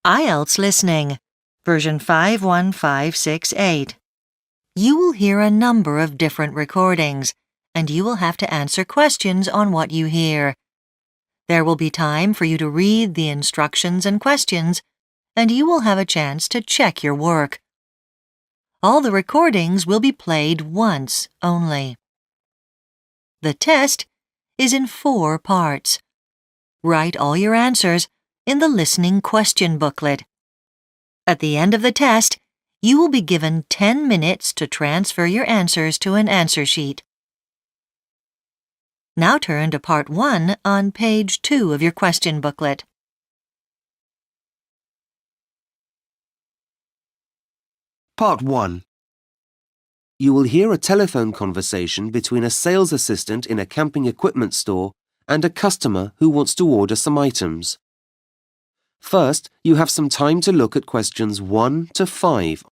IELTS Listening, version 51568. You will hear a number of different recordings, and you will have to answer questions on what you hear. There will be time for you to read the instructions and questions, and you will have a chance to check your work. All the recordings will be played once only. The test is in 4 parts. Write all your answers in the listening question booklet. At the end of the test, you will be given 10 minutes to transfer your answers to an answer sheet. Now turn to Part 1 on page 2 of your question booklet. Part 1. You will hear a telephone conversation between a sales assistant in a camping equipment store and a customer who wants to order some items. First, you have some time to look at questions 1 to 5.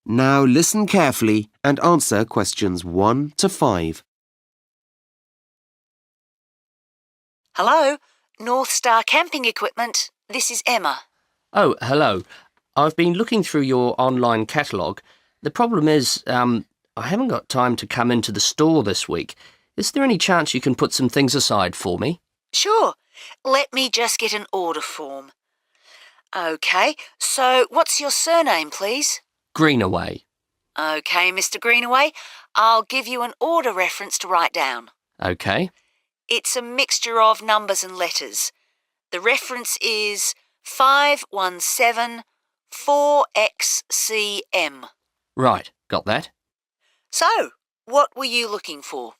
Now listen carefully and answer questions 1 to 5. Hello, North Star Camping Equipment. This is Emma. Oh, hello. I've been looking through your online catalogue. The problem is, I haven't got time to come into the store this week. Is there any chance you can put some things aside for me? Sure. Let me just get an order form. OK, so what's your surname, please? Greenaway. OK, Mr. Greenaway, I'll give you an order reference to write down. OK. It's a mixture of numbers and letters. The reference is 5174XCM. Right, got that. So, what were you looking for?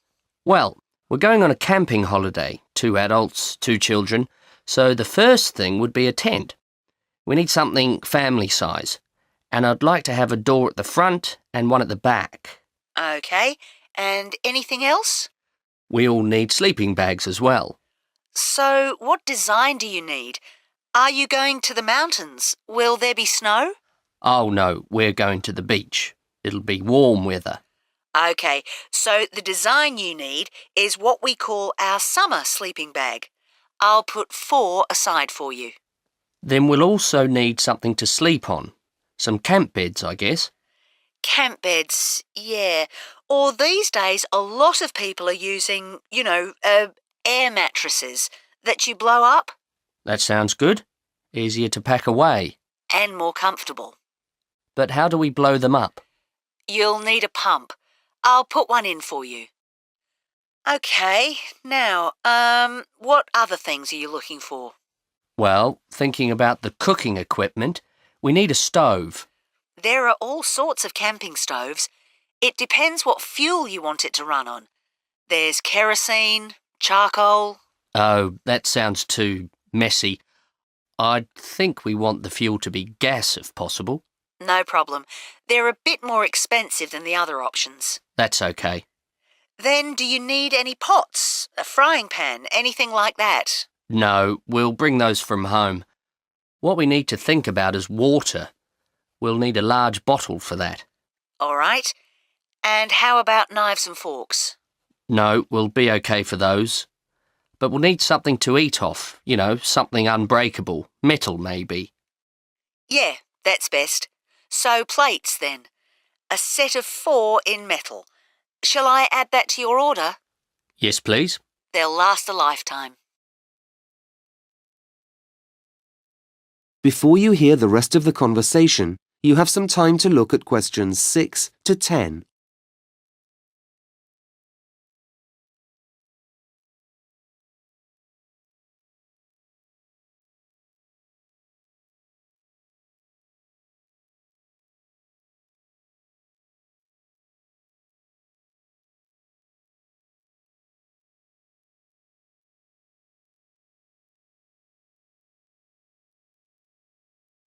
Well, we're going on a camping holiday, 2 adults, 2 children, so the first thing would be a tent. We need something family size, and I'd like to have a door at the front and one at the back. OK, and anything else? We all need sleeping bags as well. So, what design do you need? Are you going to the mountains? Will there be snow? Oh no, we're going to the beach. It'll be warm weather. OK, so the design you need is what we call our summer sleeping bag. I'll put 4 aside for you. Then we'll also need something to sleep on. Some camp beds, I guess. Camp beds, yeah. Or these days, a lot of people are using, air mattresses that you blow up. That sounds good. Easier to pack away. And more comfortable. But how do we blow them up? You'll need a pump. I'll put one in for you. OK, now, what other things are you looking for? Well, thinking about the cooking equipment, we need a stove. There are all sorts of camping stoves. It depends what fuel you want it to run on. There's kerosene, charcoal. Oh, that sounds too messy. I think we want the fuel to be gas if possible. No problem. They're a bit more expensive than the other options. That's okay. Then do you need any pots, a frying pan, anything like that? No, we'll bring those from home. What we need to think about is water. We'll need a large bottle for that. All right. And how about knives and forks? No, we'll be okay for those. But we'll need something to eat off, something unbreakable. Metal, maybe. Yeah, that's best. So plates, then. A set of 4 in metal. Shall I add that to your order? Yes, please. They'll last a lifetime. Before you hear the rest of the conversation, you have some time to look at questions 6 to 10.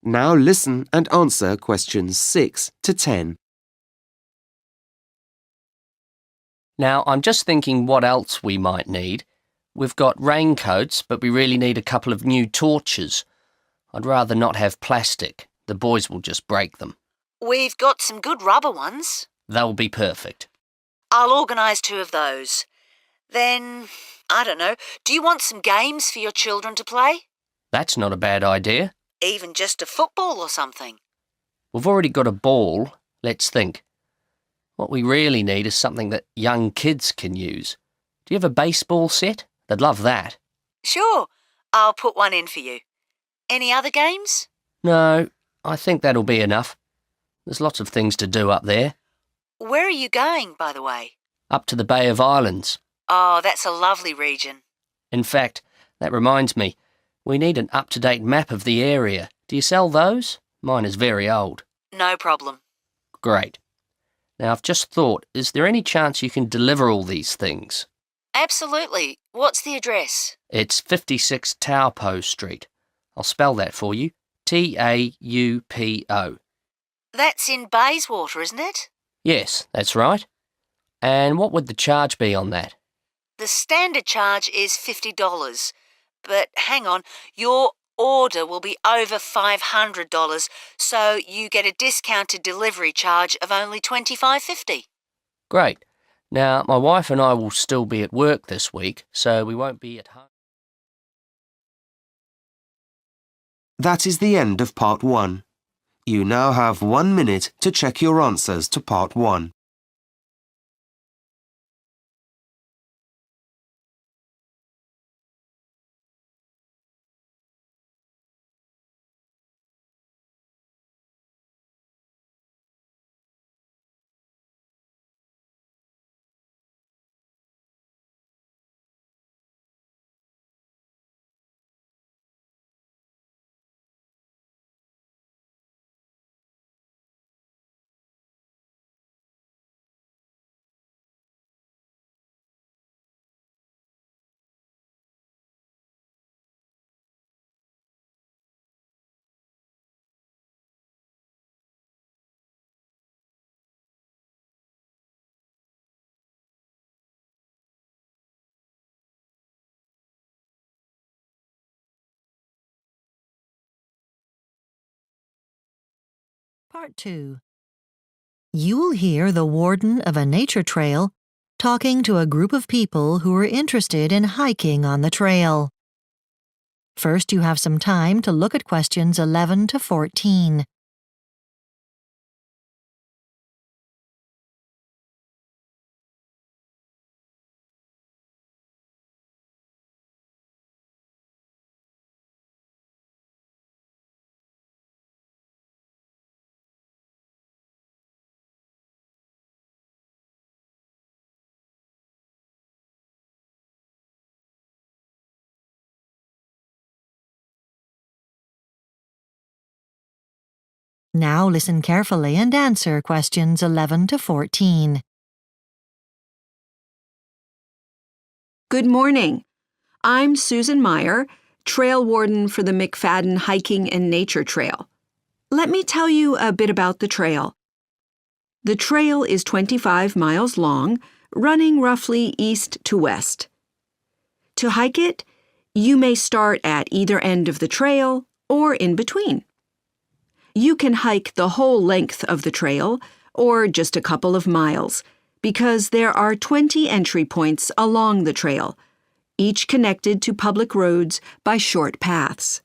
Now listen and answer questions 6 to 10. Now, I'm just thinking what else we might need. We've got raincoats, but we really need a couple of new torches. I'd rather not have plastic. The boys will just break them. We've got some good rubber ones. They'll be perfect. I'll organise 2 of those. Then, I don't know, do you want some games for your children to play? That's not a bad idea. Even just a football or something. We've already got a ball. Let's think. What we really need is something that young kids can use. Do you have a baseball set? They'd love that. Sure, I'll put one in for you. Any other games? No, I think that'll be enough. There's lots of things to do up there. Where are you going, by the way? Up to the Bay of Islands. Oh, that's a lovely region. In fact, that reminds me, we need an up-to-date map of the area. Do you sell those? Mine is very old. No problem. Great. Now, I've just thought, is there any chance you can deliver all these things? Absolutely. What's the address? It's 56 Taupo Street. I'll spell that for you. Taupo. That's in Bayswater, isn't it? Yes, that's right. And what would the charge be on that? The standard charge is $50. But hang on, your order will be over $500, so you get a discounted delivery charge of only $25.50. Great. Now, my wife and I will still be at work this week, so we won't be at home. That is the end of Part 1. You now have 1 minute to check your answers to Part 1. Part 2. You will hear the warden of a nature trail talking to a group of people who are interested in hiking on the trail. First, you have some time to look at questions 11 to 14. Now listen carefully and answer questions 11 to 14. Good morning. I'm Susan Meyer, trail warden for the McFadden Hiking and Nature Trail. Let me tell you a bit about the trail. The trail is 25 miles long, running roughly east to west. To hike it, you may start at either end of the trail or in between. You can hike the whole length of the trail or just a couple of miles because there are 20 entry points along the trail, each connected to public roads by short paths.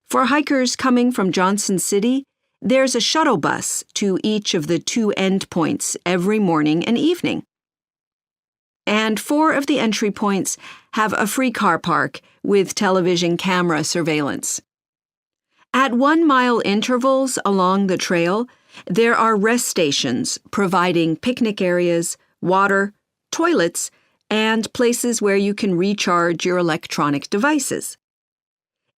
For hikers coming from Johnson City, there's a shuttle bus to each of the 2 endpoints every morning and evening. And 4 of the entry points have a free car park with television camera surveillance. At 1 mile intervals along the trail, there are rest stations providing picnic areas, water, toilets, and places where you can recharge your electronic devices.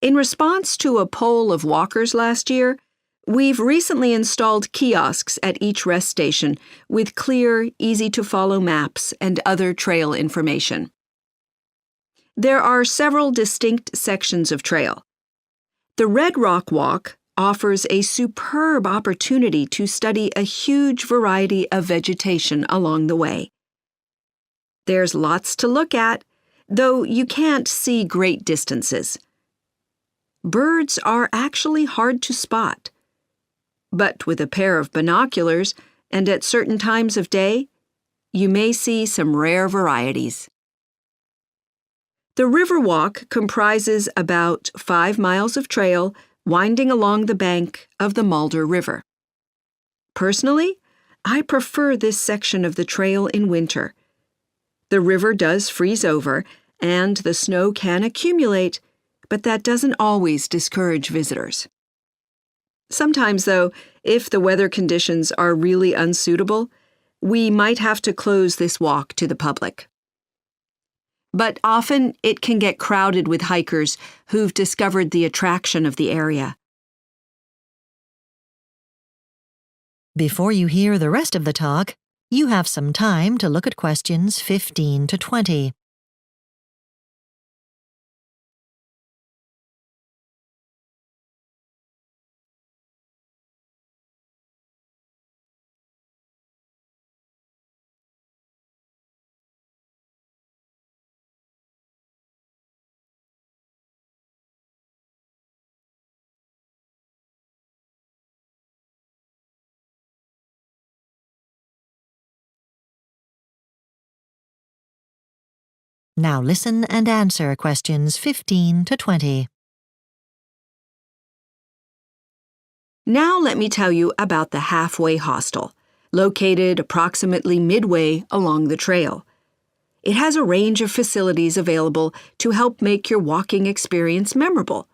In response to a poll of walkers last year, we've recently installed kiosks at each rest station with clear, easy-to-follow maps and other trail information. There are several distinct sections of trail. The Red Rock Walk offers a superb opportunity to study a huge variety of vegetation along the way. There's lots to look at, though you can't see great distances. Birds are actually hard to spot. But with a pair of binoculars and at certain times of day, you may see some rare varieties. The Riverwalk comprises about 5 miles of trail winding along the bank of the Mulder River. Personally, I prefer this section of the trail in winter. The river does freeze over, and the snow can accumulate, but that doesn't always discourage visitors. Sometimes, though, if the weather conditions are really unsuitable, we might have to close this walk to the public. But often it can get crowded with hikers who've discovered the attraction of the area. Before you hear the rest of the talk, you have some time to look at questions 15 to 20. Now listen and answer questions 15 to 20. Now let me tell you about the Halfway Hostel, located approximately midway along the trail. It has a range of facilities available to help make your walking experience memorable.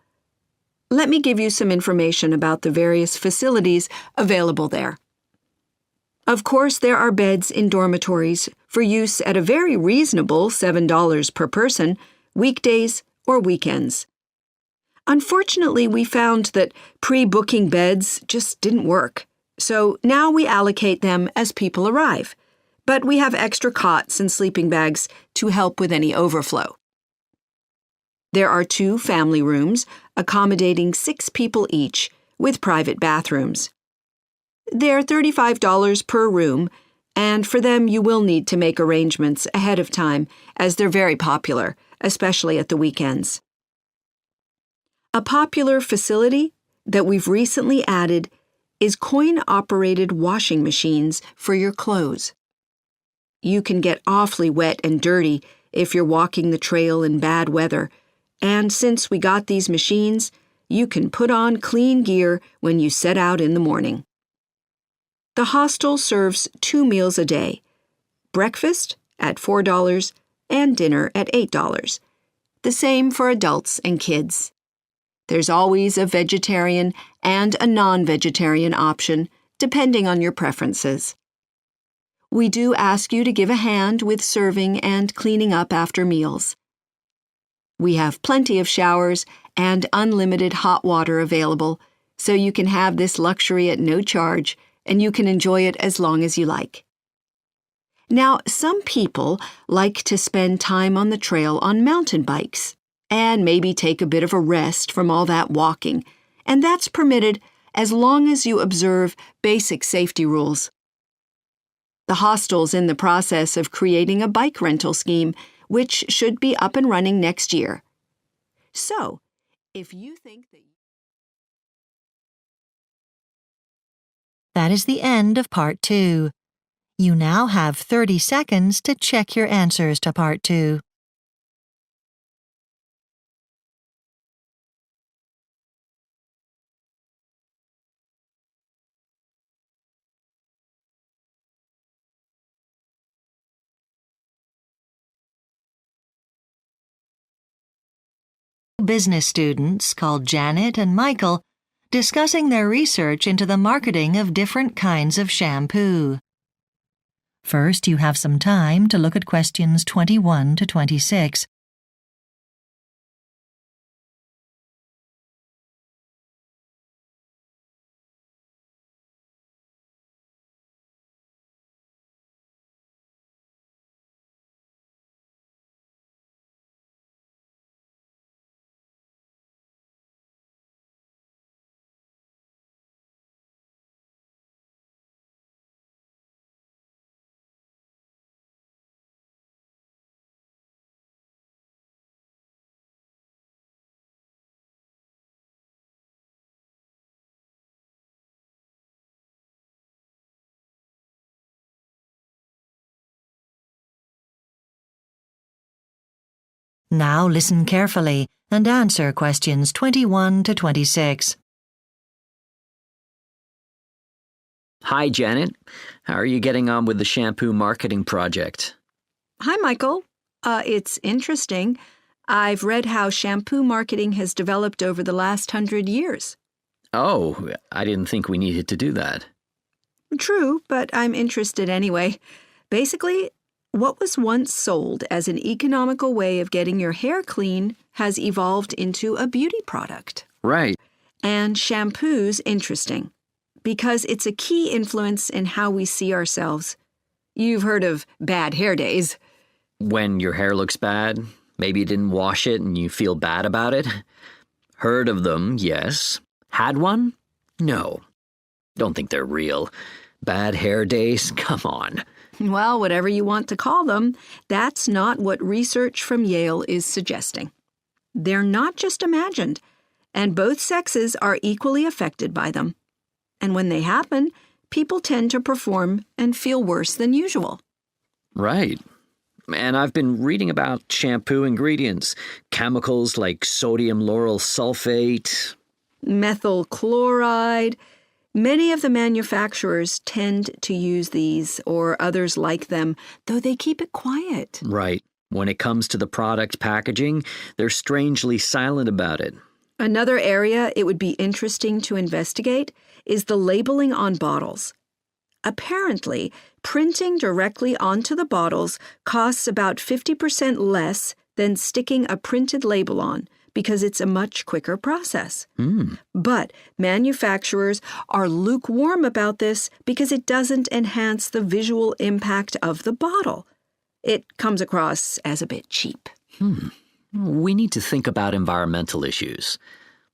Let me give you some information about the various facilities available there. Of course, there are beds in dormitories for use at a very reasonable $7 per person, weekdays or weekends. Unfortunately, we found that pre-booking beds just didn't work, so now we allocate them as people arrive. But we have extra cots and sleeping bags to help with any overflow. There are 2 family rooms accommodating 6 people each, with private bathrooms. They're $35 per room, and for them you will need to make arrangements ahead of time, as they're very popular, especially at the weekends. A popular facility that we've recently added is coin-operated washing machines for your clothes. You can get awfully wet and dirty if you're walking the trail in bad weather, and since we got these machines, you can put on clean gear when you set out in the morning. The hostel serves 2 meals a day, breakfast at $4 and dinner at $8. The same for adults and kids. There's always a vegetarian and a non-vegetarian option, depending on your preferences. We do ask you to give a hand with serving and cleaning up after meals. We have plenty of showers and unlimited hot water available, so you can have this luxury at no charge, and you can enjoy it as long as you like. Now, some people like to spend time on the trail on mountain bikes and maybe take a bit of a rest from all that walking, and that's permitted as long as you observe basic safety rules. The hostel's in the process of creating a bike rental scheme, which should be up and running next year. So, if you think that... That is the end of Part 2. You now have 30 seconds to check your answers to Part 2. Business students called Janet and Michael discussing their research into the marketing of different kinds of shampoo. First, you have some time to look at questions 21 to 26. Now listen carefully and answer questions 21 to 26. Hi, Janet. How are you getting on with the shampoo marketing project? Hi, Michael. It's interesting. I've read how shampoo marketing has developed over the last 100 years. Oh, I didn't think we needed to do that. True, but I'm interested anyway. Basically, what was once sold as an economical way of getting your hair clean has evolved into a beauty product. Right. And shampoo's interesting because it's a key influence in how we see ourselves. You've heard of bad hair days. When your hair looks bad, maybe you didn't wash it and you feel bad about it. Heard of them, yes. Had one? No. Don't think they're real. Bad hair days? Come on. Well, whatever you want to call them, that's not what research from Yale is suggesting. They're not just imagined, and both sexes are equally affected by them. And when they happen, people tend to perform and feel worse than usual. Right. And I've been reading about shampoo ingredients, chemicals like sodium lauryl sulfate, Methyl chloride. Many of the manufacturers tend to use these or others like them, though they keep it quiet. Right. When it comes to the product packaging, they're strangely silent about it. Another area it would be interesting to investigate is the labeling on bottles. Apparently, printing directly onto the bottles costs about 50% less than sticking a printed label on because it's a much quicker process. But manufacturers are lukewarm about this because it doesn't enhance the visual impact of the bottle. It comes across as a bit cheap. We need to think about environmental issues.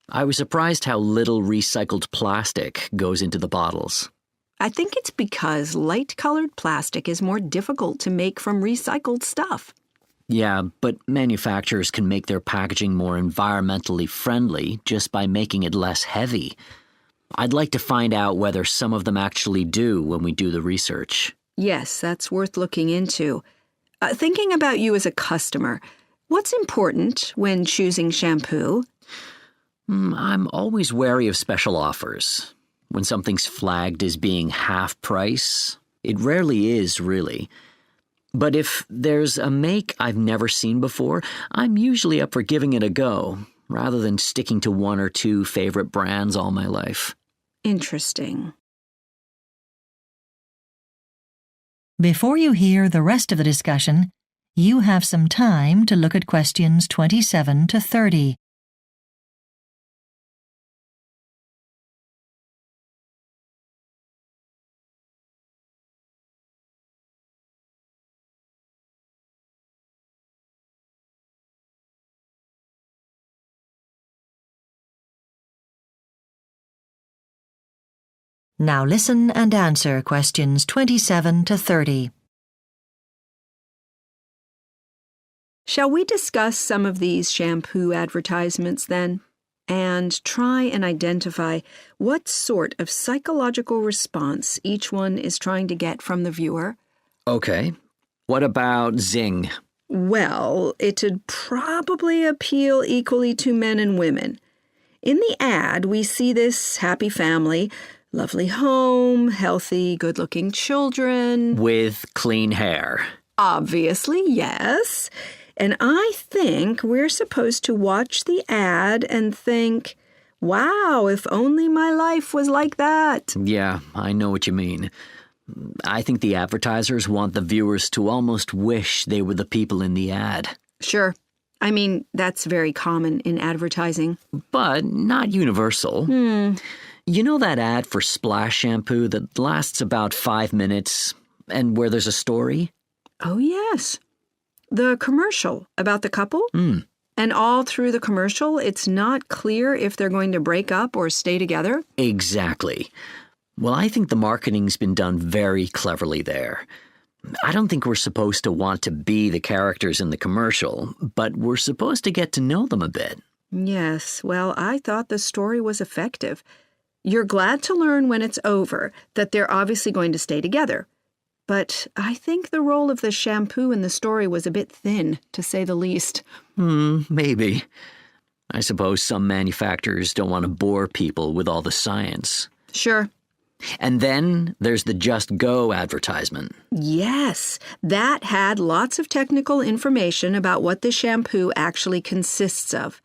I was surprised how little recycled plastic goes into the bottles. I think it's because light-colored plastic is more difficult to make from recycled stuff. Yeah, but manufacturers can make their packaging more environmentally friendly just by making it less heavy. I'd like to find out whether some of them actually do when we do the research. Yes, that's worth looking into. Thinking about you as a customer, what's important when choosing shampoo? I'm always wary of special offers. When something's flagged as being half price, it rarely is, really. But if there's a make I've never seen before, I'm usually up for giving it a go, rather than sticking to one or two favorite brands all my life. Interesting. Before you hear the rest of the discussion, you have some time to look at questions 27 to 30. Now listen and answer questions 27 to 30. Shall we discuss some of these shampoo advertisements then? And try and identify what sort of psychological response each one is trying to get from the viewer? Okay. What about Zing? Well, it'd probably appeal equally to men and women. In the ad, we see this happy family, lovely home, healthy, good-looking children. With clean hair. Obviously, yes. And I think we're supposed to watch the ad and think, wow, if only my life was like that. Yeah, I know what you mean. I think the advertisers want the viewers to almost wish they were the people in the ad. Sure. I mean, that's very common in advertising. But not universal. You know that ad for Splash shampoo that lasts about 5 minutes and where there's a story? Oh, yes. The commercial about the couple? And all through the commercial, it's not clear if they're going to break up or stay together? Exactly. Well, I think the marketing's been done very cleverly there. I don't think we're supposed to want to be the characters in the commercial, but we're supposed to get to know them a bit. Yes, well, I thought the story was effective. You're glad to learn when it's over that they're obviously going to stay together. but I think the role of the shampoo in the story was a bit thin, to say the least. Maybe. I suppose some manufacturers don't want to bore people with all the science. Sure. And then there's the Just Go advertisement. Yes, that had lots of technical information about what the shampoo actually consists of.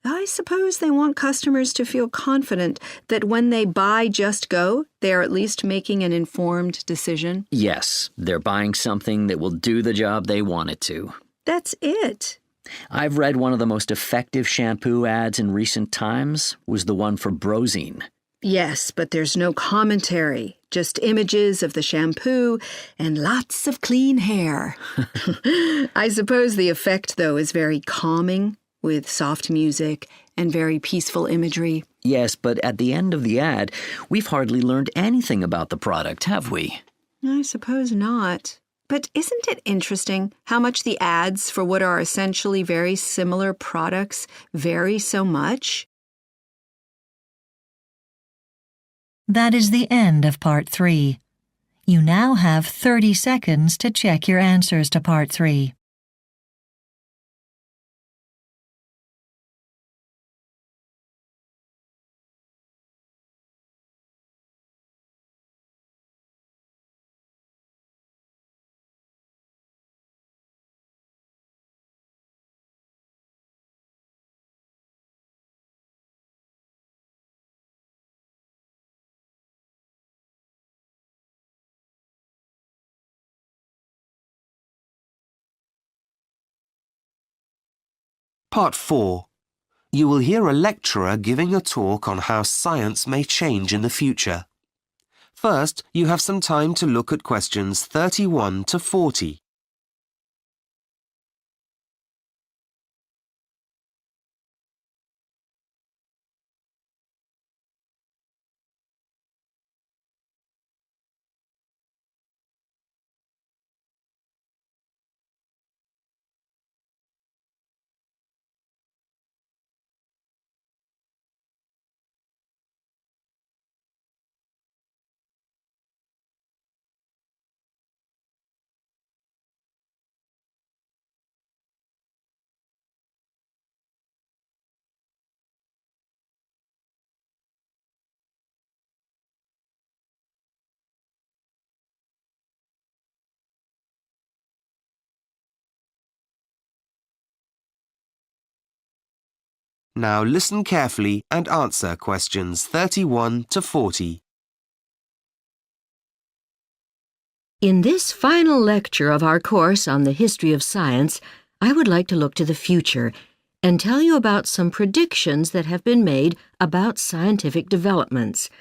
I suppose they want customers to feel confident that when they buy Just Go, they are at least making an informed decision. Yes, they're buying something that will do the job they want it to. That's it. I've read one of the most effective shampoo ads in recent times was the one for Brozine. Yes, but there's no commentary, just images of the shampoo and lots of clean hair. I suppose the effect, though, is very calming, with soft music and very peaceful imagery. Yes, but at the end of the ad, we've hardly learned anything about the product, have we? I suppose not. But isn't it interesting how much the ads for what are essentially very similar products vary so much? That is the end of Part 3. You now have 30 seconds to check your answers to Part 3. Part 4. You will hear a lecturer giving a talk on how science may change in the future. First, you have some time to look at questions 31 to 40. Now listen carefully and answer questions 31 to 40. In this final lecture of our course on the history of science, I would like to look to the future and tell you about some predictions that have been made about scientific developments.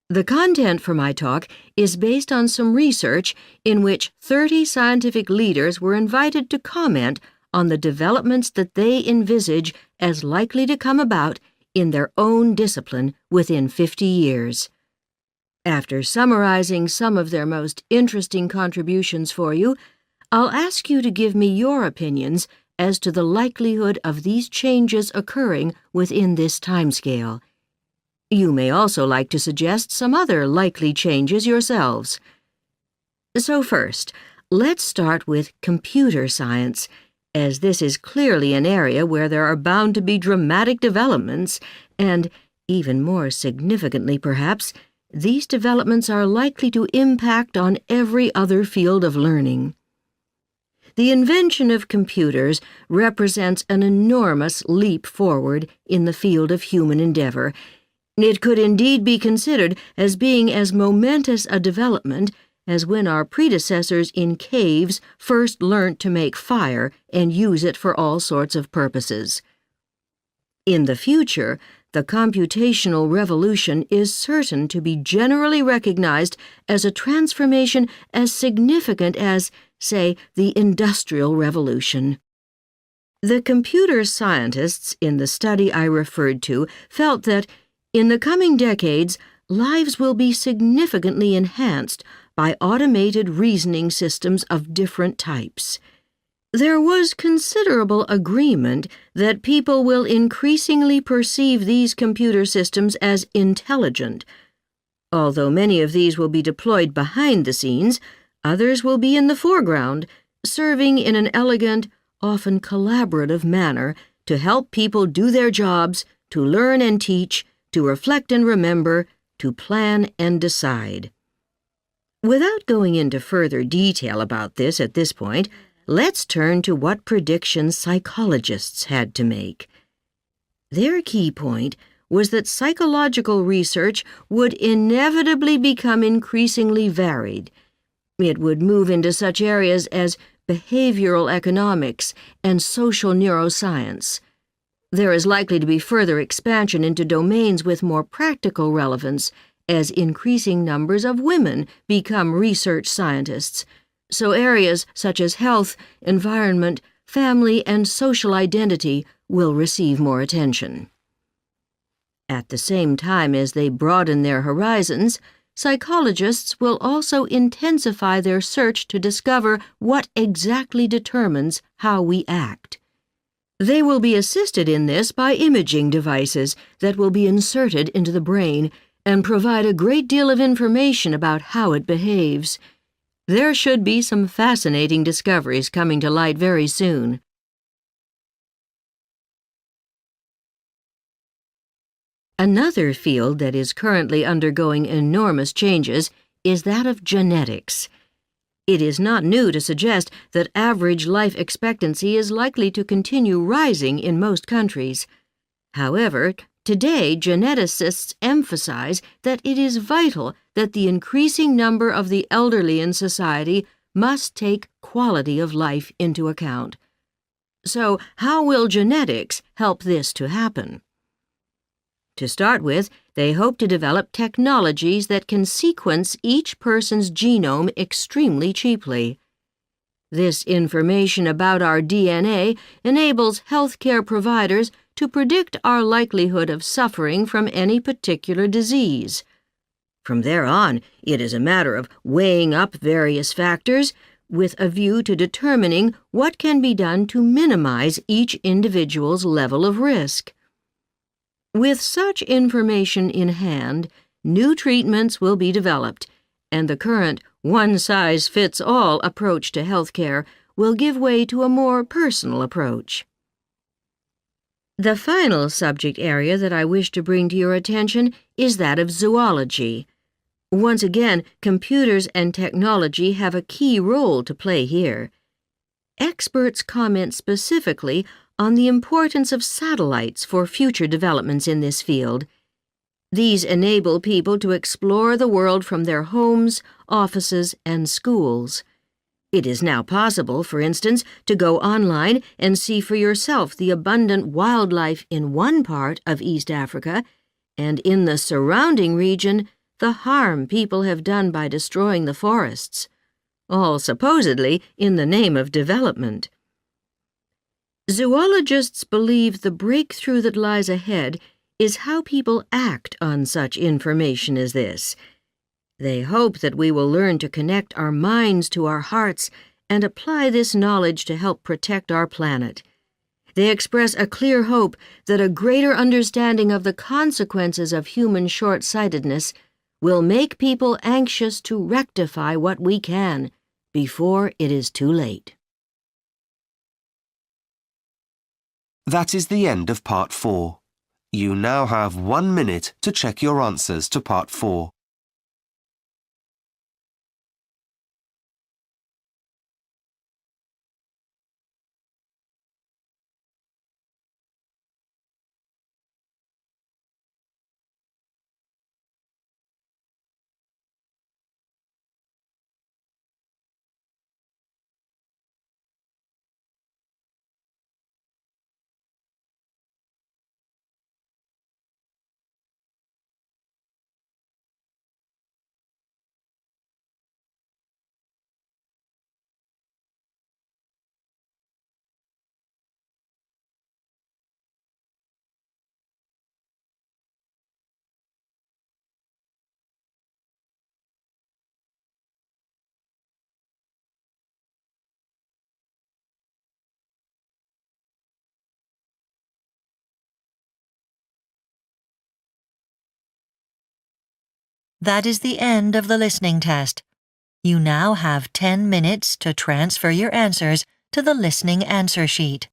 The content for my talk is based on some research in which 30 scientific leaders were invited to comment on the developments that they envisage as likely to come about in their own discipline within 50 years. After summarizing some of their most interesting contributions for you, I'll ask you to give me your opinions as to the likelihood of these changes occurring within this timescale. You may also like to suggest some other likely changes yourselves. So first, let's start with computer science, as this is clearly an area where there are bound to be dramatic developments, and, even more significantly perhaps, these developments are likely to impact on every other field of learning. The invention of computers represents an enormous leap forward in the field of human endeavor. It could indeed be considered as being as momentous a development as when our predecessors in caves first learnt to make fire and use it for all sorts of purposes. In the future, the computational revolution is certain to be generally recognized as a transformation as significant as, say, the Industrial Revolution. The computer scientists in the study I referred to felt that, in the coming decades, lives will be significantly enhanced by automated reasoning systems of different types. There was considerable agreement that people will increasingly perceive these computer systems as intelligent, Although many of these will be deployed behind the scenes, others will be in the foreground, serving in an elegant, often collaborative manner to help people do their jobs, to learn and teach, to reflect and remember, to plan and decide. Without going into further detail about this at this point, let's turn to what predictions psychologists had to make. Their key point was that psychological research would inevitably become increasingly varied. It would move into such areas as behavioral economics and social neuroscience. There is likely to be further expansion into domains with more practical relevance as increasing numbers of women become research scientists, so areas such as health, environment, family, and social identity will receive more attention. At the same time as they broaden their horizons, psychologists will also intensify their search to discover what exactly determines how we act. They will be assisted in this by imaging devices that will be inserted into the brain and provide a great deal of information about how it behaves. There should be some fascinating discoveries coming to light very soon. Another field that is currently undergoing enormous changes is that of genetics. It is not new to suggest that average life expectancy is likely to continue rising in most countries. However, today geneticists emphasize that it is vital that the increasing number of the elderly in society must take quality of life into account. So, how will genetics help this to happen? To start with, they hope to develop technologies that can sequence each person's genome extremely cheaply. This information about our DNA enables healthcare providers to predict our likelihood of suffering from any particular disease. From there on, it is a matter of weighing up various factors with a view to determining what can be done to minimize each individual's level of risk. With such information in hand, new treatments will be developed, and the current one-size-fits-all approach to healthcare will give way to a more personal approach. The final subject area that I wish to bring to your attention is that of zoology. Once again, computers and technology have a key role to play here. Experts comment specifically on the importance of satellites for future developments in this field. These enable people to explore the world from their homes, offices, and schools. It is now possible, for instance, to go online and see for yourself the abundant wildlife in one part of East Africa, and in the surrounding region, the harm people have done by destroying the forests, all supposedly in the name of development. Zoologists believe the breakthrough that lies ahead is how people act on such information as this. They hope that we will learn to connect our minds to our hearts and apply this knowledge to help protect our planet. They express a clear hope that a greater understanding of the consequences of human short-sightedness will make people anxious to rectify what we can before it is too late. That is the end of Part 4. You now have 1 minute to check your answers to Part 4. That is the end of the listening test. You now have 10 minutes to transfer your answers to the listening answer sheet.